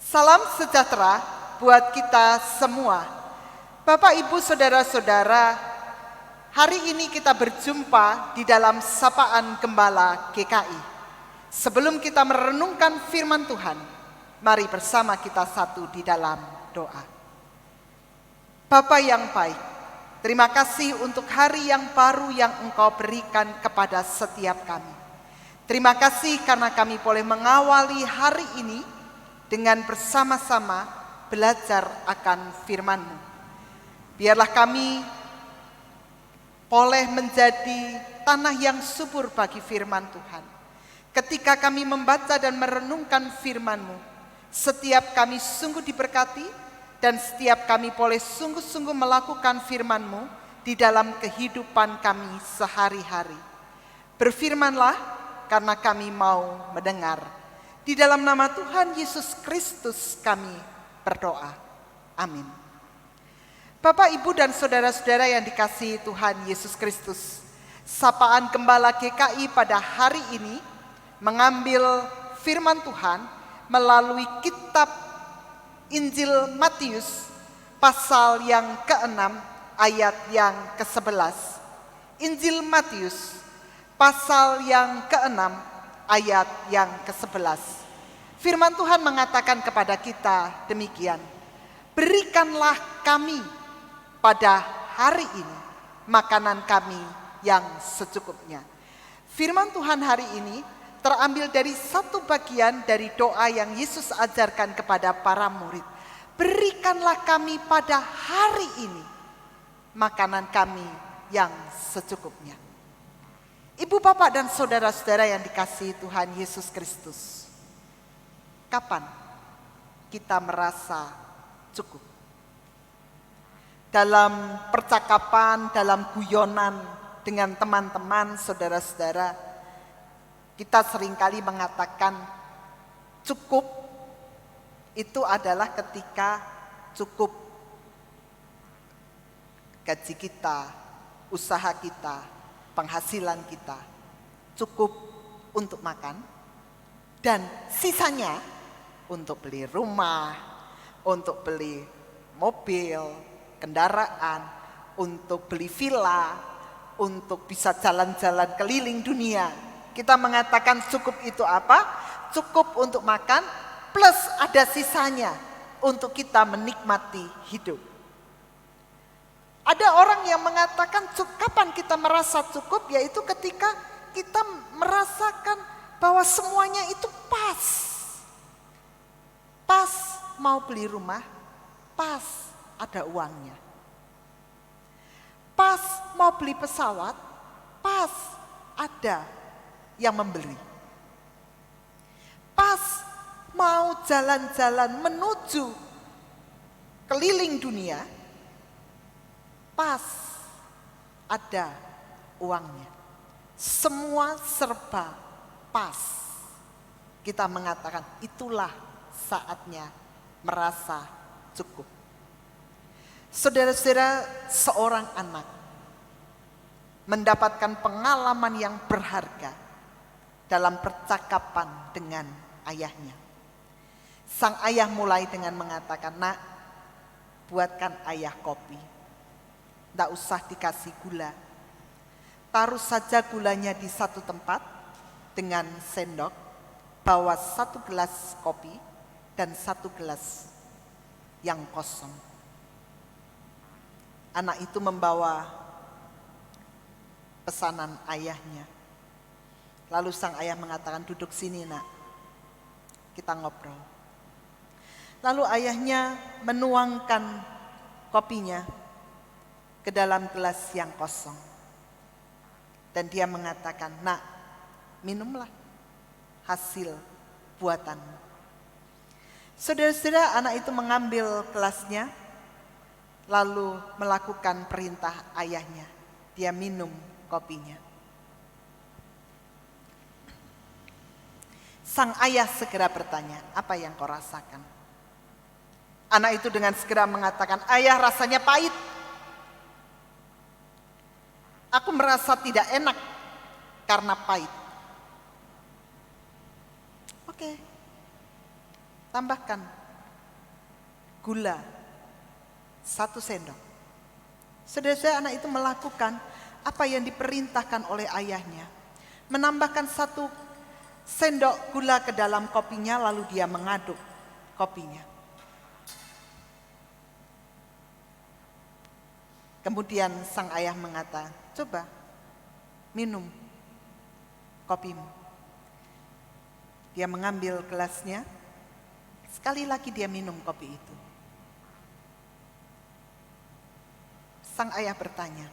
Salam sejahtera buat kita semua. Bapak, Ibu, Saudara-saudara, hari ini kita berjumpa di dalam Sapaan Gembala GKI. Sebelum kita merenungkan firman Tuhan, mari bersama kita satu di dalam doa. Bapa yang baik, terima kasih untuk hari yang baru yang Engkau berikan kepada setiap kami. Terima kasih karena kami boleh mengawali hari ini dengan bersama-sama belajar akan firman-Mu. Biarlah kami boleh menjadi tanah yang subur bagi firman Tuhan. Ketika kami membaca dan merenungkan firman-Mu, setiap kami sungguh diberkati dan setiap kami boleh sungguh-sungguh melakukan firman-Mu di dalam kehidupan kami sehari-hari. Berfirmanlah karena kami mau mendengar. Di dalam nama Tuhan Yesus Kristus kami berdoa. Amin. Bapak, Ibu, dan saudara-saudara yang dikasihi Tuhan Yesus Kristus, Sapaan Gembala GKI pada hari ini mengambil firman Tuhan melalui kitab Injil Matius pasal yang ke-6 ayat yang ke-11. Injil Matius pasal yang ke-6 ayat yang ke-11. Firman Tuhan mengatakan kepada kita demikian, berikanlah kami pada hari ini makanan kami yang secukupnya. Firman Tuhan hari ini terambil dari satu bagian dari doa yang Yesus ajarkan kepada para murid. Berikanlah kami pada hari ini makanan kami yang secukupnya. Ibu, bapak, dan saudara-saudara yang dikasihi Tuhan Yesus Kristus, kapan kita merasa cukup? Dalam percakapan, dalam guyonan dengan teman-teman, saudara-saudara, kita seringkali mengatakan cukup itu adalah ketika cukup gaji kita, usaha kita, penghasilan kita cukup untuk makan, dan sisanya untuk beli rumah, untuk beli mobil, kendaraan, untuk beli villa, untuk bisa jalan-jalan keliling dunia. Kita mengatakan cukup itu apa? Cukup untuk makan plus ada sisanya untuk kita menikmati hidup. Ada orang yang mengatakan kapan kita merasa cukup, yaitu ketika kita merasakan bahwa semuanya itu pas. Pas mau beli rumah, pas ada uangnya. Pas mau beli pesawat, pas ada yang membeli. Pas mau jalan-jalan menuju keliling dunia, pas ada uangnya. Semua serba pas. Kita mengatakan itulah saatnya merasa cukup. Saudara-saudara, seorang anak mendapatkan pengalaman yang berharga dalam percakapan dengan ayahnya. Sang ayah mulai dengan mengatakan, "Nak, buatkan ayah kopi. Tidak usah dikasih gula. Taruh saja gulanya di satu tempat dengan sendok. Bawa 1 gelas kopi dan 1 gelas yang kosong." Anak itu membawa pesanan ayahnya. Lalu sang ayah mengatakan, "Duduk sini, Nak. Kita ngobrol." Lalu ayahnya menuangkan kopinya ke dalam gelas yang kosong. Dan dia mengatakan, "Nak, minumlah hasil buatanmu." Saudara-saudara, anak itu mengambil gelasnya, lalu melakukan perintah ayahnya. Dia minum kopinya. Sang ayah segera bertanya, "Apa yang kau rasakan?" Anak itu dengan segera mengatakan, "Ayah, rasanya pahit. Aku merasa tidak enak karena pahit." Oke, tambahkan gula 1 sendok. Saudara-saudara, anak itu melakukan apa yang diperintahkan oleh ayahnya. Menambahkan 1 sendok gula ke dalam kopinya, lalu dia mengaduk kopinya. Kemudian sang ayah mengatakan, coba minum kopimu. Dia mengambil gelasnya, sekali lagi dia minum kopi itu. Sang ayah bertanya,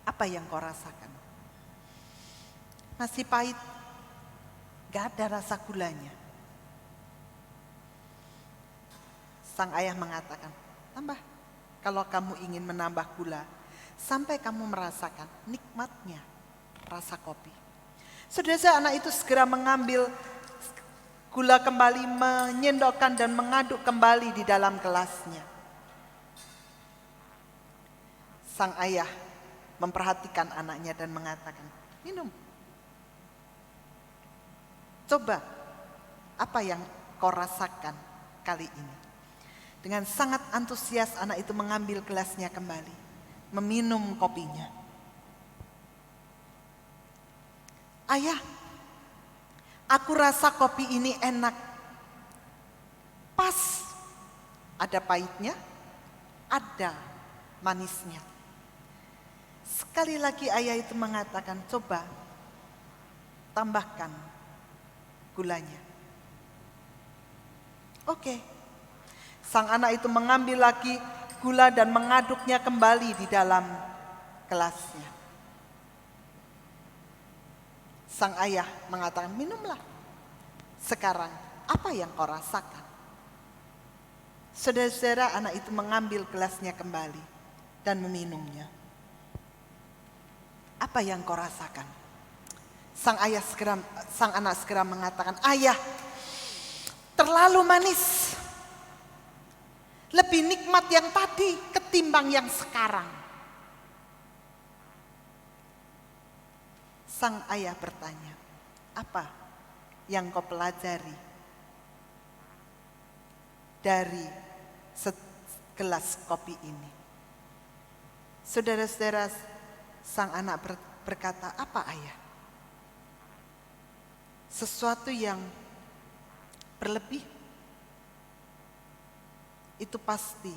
apa yang kau rasakan? Masih pahit, gak ada rasa gulanya. Sang ayah mengatakan, tambah. Kalau kamu ingin menambah gula, sampai kamu merasakan nikmatnya rasa kopi. Saudara, anak itu segera mengambil gula kembali, menyendokkan dan mengaduk kembali di dalam gelasnya. Sang ayah memperhatikan anaknya dan mengatakan, minum. Coba, apa yang kau rasakan kali ini? Dengan sangat antusias anak itu mengambil gelasnya kembali, meminum kopinya. Ayah, aku rasa kopi ini enak. Pas, ada pahitnya, ada manisnya. Sekali lagi ayah itu mengatakan, coba tambahkan gulanya. Oke. Sang anak itu mengambil lagi gula dan mengaduknya kembali di dalam gelasnya. Sang ayah mengatakan, minumlah. Sekarang apa yang kau rasakan? Saudara-saudara, anak itu mengambil gelasnya kembali dan meminumnya. Apa yang kau rasakan? Sang anak segera mengatakan, ayah, terlalu manis. Lebih nikmat yang tadi ketimbang yang sekarang. Sang ayah bertanya, apa yang kau pelajari dari segelas kopi ini? Saudara-saudara, sang anak berkata, apa ayah? Sesuatu yang berlebih itu pasti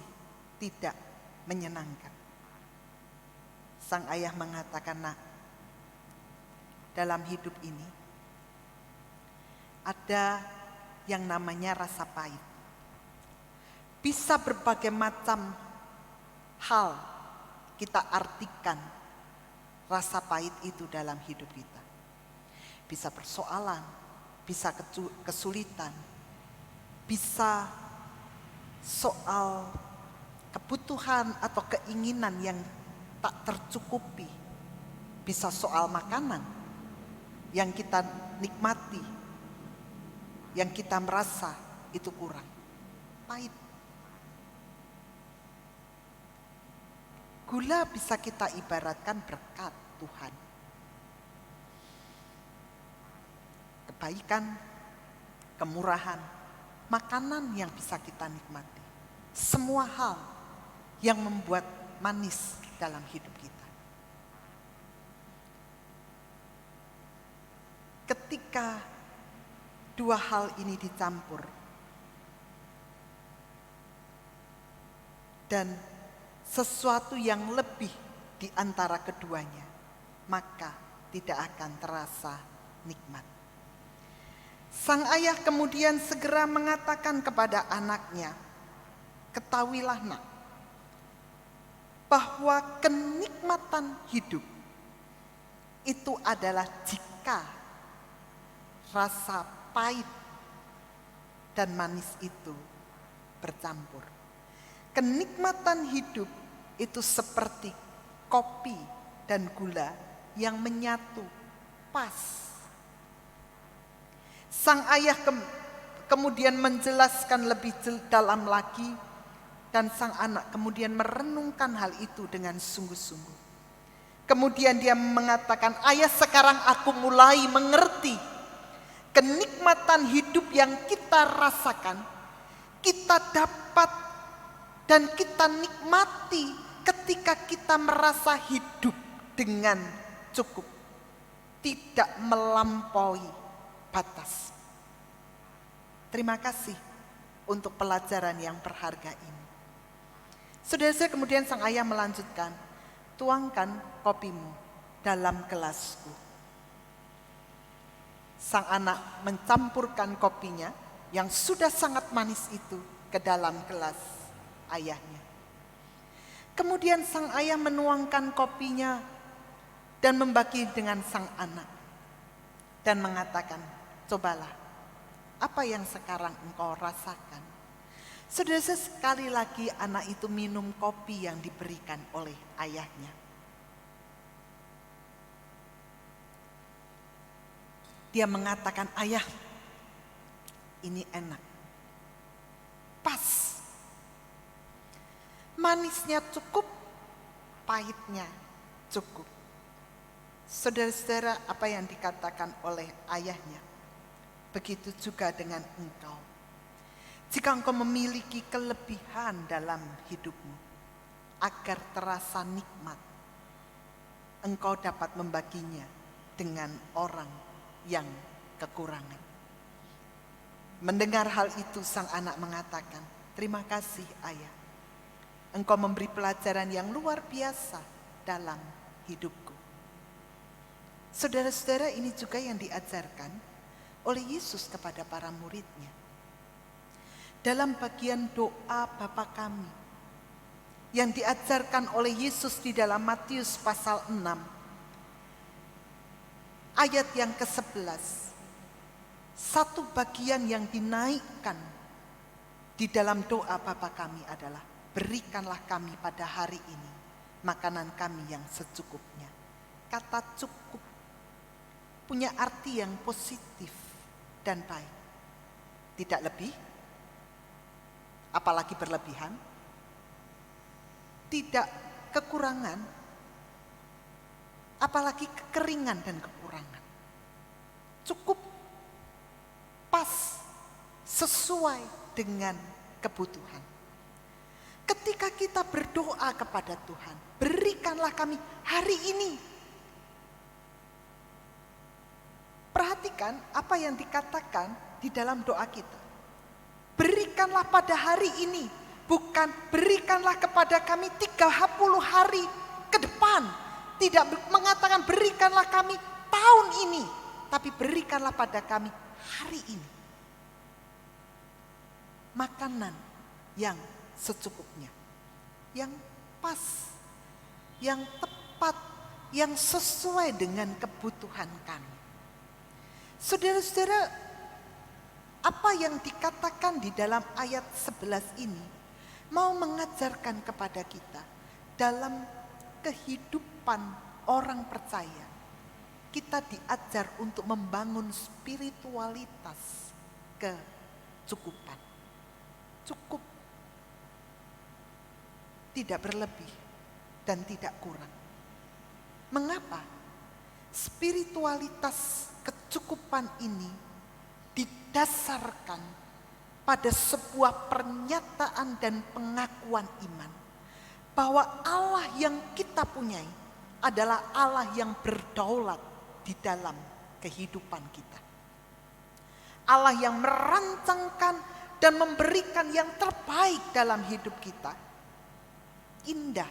tidak menyenangkan. Sang ayah mengatakan, nak, dalam hidup ini ada yang namanya rasa pahit. Bisa berbagai macam hal kita artikan rasa pahit itu dalam hidup kita. Bisa persoalan, bisa kesulitan, bisa soal kebutuhan atau keinginan yang tak tercukupi, bisa soal makanan yang kita nikmati, yang kita merasa itu kurang, pahit. Gula bisa kita ibaratkan berkat Tuhan, kebaikan, kemurahan, makanan yang bisa kita nikmati. Semua hal yang membuat manis dalam hidup kita. Ketika dua hal ini dicampur dan sesuatu yang lebih di antara keduanya, maka tidak akan terasa nikmat. Sang ayah kemudian segera mengatakan kepada anaknya, ketahuilah nak, bahwa kenikmatan hidup itu adalah jika rasa pahit dan manis itu bercampur. Kenikmatan hidup itu seperti kopi dan gula yang menyatu pas. Sang ayah kemudian menjelaskan lebih dalam lagi dan sang anak kemudian merenungkan hal itu dengan sungguh-sungguh. Kemudian dia mengatakan, ayah sekarang aku mulai mengerti kenikmatan hidup yang kita rasakan, kita dapat dan kita nikmati ketika kita merasa hidup dengan cukup, tidak melampaui batas. Terima kasih untuk pelajaran yang berharga ini. Saudara-saudara, kemudian sang ayah melanjutkan, tuangkan kopimu dalam gelasku. Sang anak mencampurkan kopinya yang sudah sangat manis itu ke dalam gelas ayahnya. Kemudian sang ayah menuangkan kopinya dan membagi dengan sang anak. Dan mengatakan, cobalah, apa yang sekarang engkau rasakan? Saudara, sekali lagi anak itu minum kopi yang diberikan oleh ayahnya. Dia mengatakan, ayah, ini enak, pas. Manisnya cukup, pahitnya cukup. Saudara-saudara, apa yang dikatakan oleh ayahnya, begitu juga dengan engkau. Jika engkau memiliki kelebihan dalam hidupmu, agar terasa nikmat, engkau dapat membaginya dengan orang yang kekurangan. Mendengar hal itu, sang anak mengatakan, terima kasih ayah, engkau memberi pelajaran yang luar biasa dalam hidupku. Saudara-saudara, ini juga yang diajarkan oleh Yesus kepada para muridnya. Dalam bagian doa Bapa kami yang diajarkan oleh Yesus di dalam Matius pasal 6 ayat yang ke-11, satu bagian yang dinaikkan di dalam doa Bapa kami adalah, berikanlah kami pada hari ini makanan kami yang secukupnya. Kata cukup punya arti yang positif dan baik. Tidak lebih, apalagi berlebihan. Tidak kekurangan, apalagi kekeringan dan kekurangan. Cukup, pas, sesuai dengan kebutuhan. Ketika kita berdoa kepada Tuhan, berikanlah kami hari ini. Perhatikan apa yang dikatakan di dalam doa kita. Berikanlah pada hari ini, bukan berikanlah kepada kami 30 hari ke depan. Tidak mengatakan berikanlah kami tahun ini, tapi berikanlah pada kami hari ini. Makanan yang secukupnya, yang pas, yang tepat, yang sesuai dengan kebutuhan kami. Saudara-saudara, apa yang dikatakan di dalam ayat 11 ini mau mengajarkan kepada kita dalam kehidupan orang percaya. Kita diajar untuk membangun spiritualitas kecukupan. Cukup, tidak berlebih dan tidak kurang. Mengapa? Spiritualitas kecukupan ini didasarkan pada sebuah pernyataan dan pengakuan iman bahwa Allah yang kita punyai adalah Allah yang berdaulat di dalam kehidupan kita. Allah yang merancangkan dan memberikan yang terbaik dalam hidup kita, indah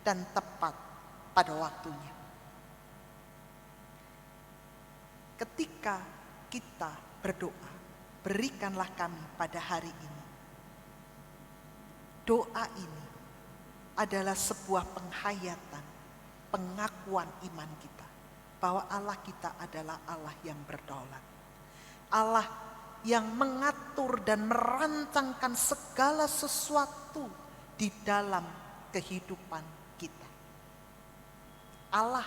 dan tepat pada waktunya. Ketika kita berdoa, berikanlah kami pada hari ini. Doa ini adalah sebuah penghayatan, pengakuan iman kita bahwa Allah kita adalah Allah yang berdaulat. Allah yang mengatur dan merancangkan segala sesuatu di dalam kehidupan kita. Allah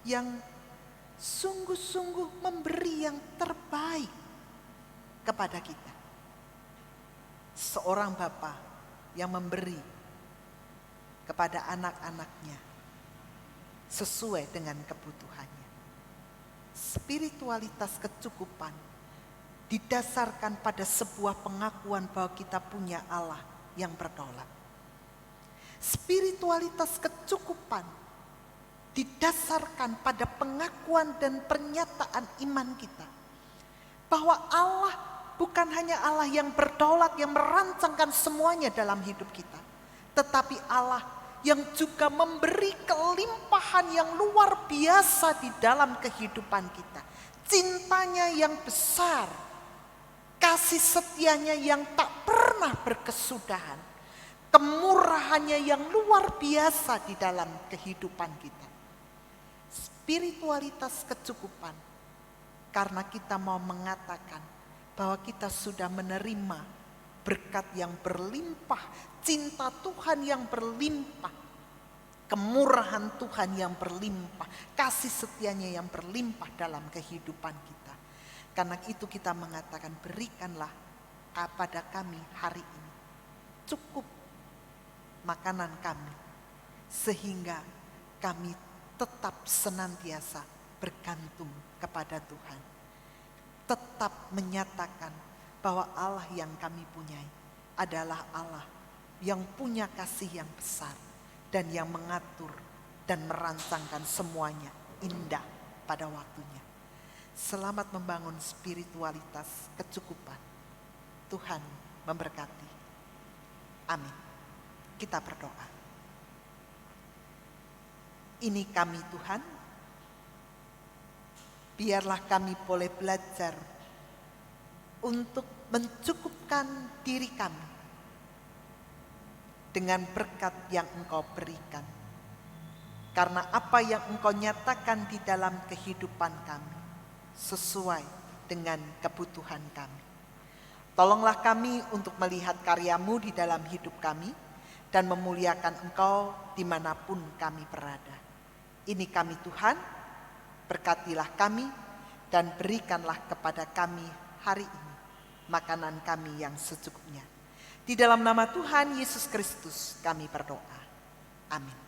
yang sungguh-sungguh memberi yang terbaik kepada kita. Seorang bapa yang memberi kepada anak-anaknya sesuai dengan kebutuhannya. Spiritualitas kecukupan didasarkan pada sebuah pengakuan bahwa kita punya Allah yang berdaulat. Spiritualitas kecukupan didasarkan pada pengakuan dan pernyataan iman kita. Bahwa Allah bukan hanya Allah yang berdaulat, yang merancangkan semuanya dalam hidup kita. Tetapi Allah yang juga memberi kelimpahan yang luar biasa di dalam kehidupan kita. Cintanya yang besar, kasih setianya yang tak pernah berkesudahan, kemurahannya yang luar biasa di dalam kehidupan kita. Spiritualitas kecukupan, karena kita mau mengatakan bahwa kita sudah menerima berkat yang berlimpah, cinta Tuhan yang berlimpah, kemurahan Tuhan yang berlimpah, kasih setianya yang berlimpah dalam kehidupan kita. Karena itu kita mengatakan, berikanlah kepada kami hari ini cukup makanan kami, sehingga kami tetap senantiasa bergantung kepada Tuhan. Tetap menyatakan bahwa Allah yang kami punyai adalah Allah yang punya kasih yang besar dan yang mengatur dan merancangkan semuanya indah pada waktunya. Selamat membangun spiritualitas kecukupan. Tuhan memberkati. Amin. Kita berdoa. Ini kami Tuhan, biarlah kami boleh belajar untuk mencukupkan diri kami dengan berkat yang Engkau berikan. Karena apa yang Engkau nyatakan di dalam kehidupan kami sesuai dengan kebutuhan kami. Tolonglah kami untuk melihat karya-Mu di dalam hidup kami dan memuliakan Engkau dimanapun kami berada. Ini kami Tuhan, berkatilah kami dan berikanlah kepada kami hari ini makanan kami yang secukupnya. Di dalam nama Tuhan Yesus Kristus kami berdoa. Amin.